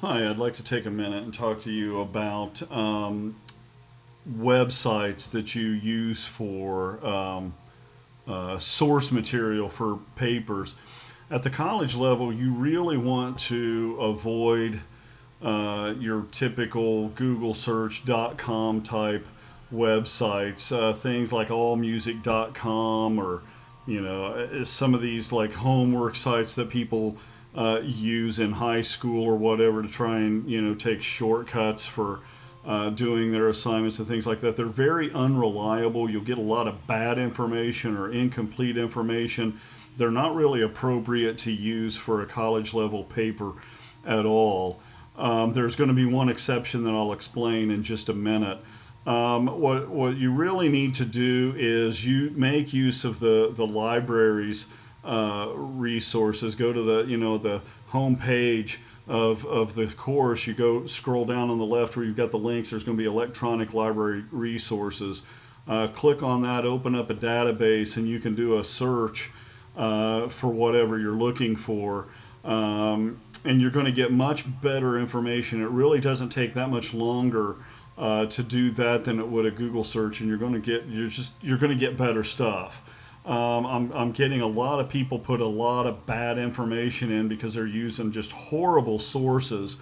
Hi, I'd like to take a minute and talk to you about websites that you use for source material for papers. At the college level, you really want to avoid your typical Google search.com type websites, things like allmusic.com or some of these like homework sites that people use in high school or whatever to try and take shortcuts for doing their assignments and things like that. They're very unreliable. You'll get a lot of bad information or incomplete information. They're not really appropriate to use for a college level paper at all. There's going to be one exception that I'll explain in just a minute. What you really need to do is you make use of the library's resources. Go to the home page of the course. You go scroll down on the left where you've got the links. There's going to be electronic library resources. Click on that, open up a database, and you can do a search for whatever you're looking for. And you're going to get much better information. It really doesn't take that much longer to do that than it would a Google search, and you're going to get better stuff. I'm getting a lot of people put a lot of bad information in because they're using just horrible sources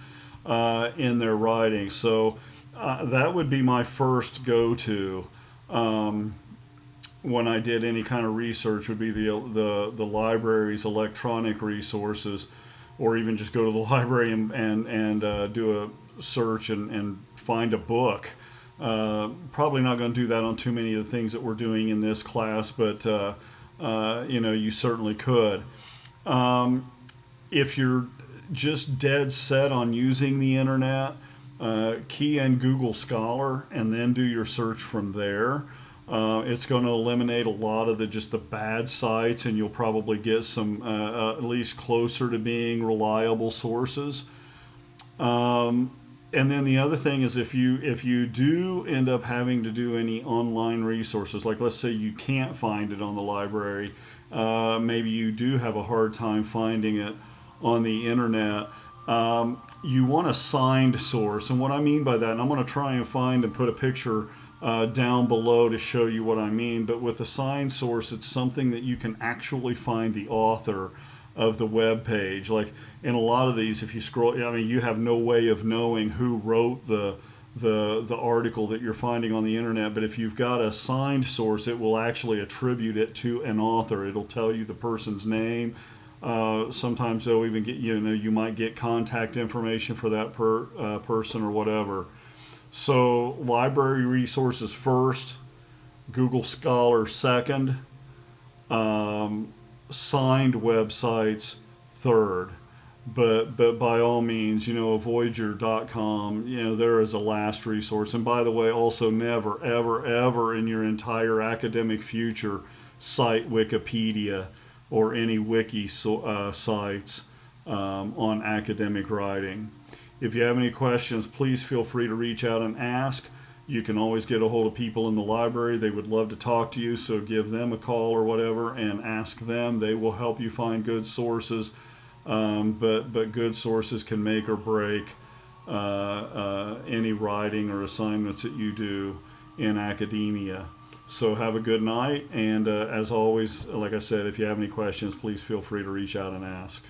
in their writing. So that would be my first go-to when I did any kind of research. Would be the library's electronic resources, or even just go to the library and do a search and find a book. Probably not going to do that on too many of the things that we're doing in this class, but you certainly could. If you're just dead set on using the internet, key in Google Scholar and then do your search from there. It's going to eliminate a lot of the bad sites, and you'll probably get some at least closer to being reliable sources. And then the other thing is, if you do end up having to do any online resources, like let's say you can't find it on the library, maybe you do have a hard time finding it on the internet, you want a signed source. And what I mean by that, and I'm going to try and find and put a picture down below to show you what I mean, but with a signed source, it's something that you can actually find the author of the web page. Like in a lot of these, if you scroll, you have no way of knowing who wrote the article that you're finding on the internet. But if you've got a signed source, it will actually attribute it to an author. It'll tell you the person's name. Sometimes they'll even get you might get contact information for that person or whatever. So library resources first, Google Scholar second, signed websites third. But by all means, avoid your .com. There is a last resource. And by the way, also never, ever, ever in your entire academic future cite Wikipedia or any wiki sites on academic writing. If you have any questions, please feel free to reach out and ask. You can always get a hold of people in the library. They would love to talk to you, so give them a call or whatever and ask them. They will help you find good sources, but good sources can make or break any writing or assignments that you do in academia. So have a good night, and as always, like I said, if you have any questions, please feel free to reach out and ask.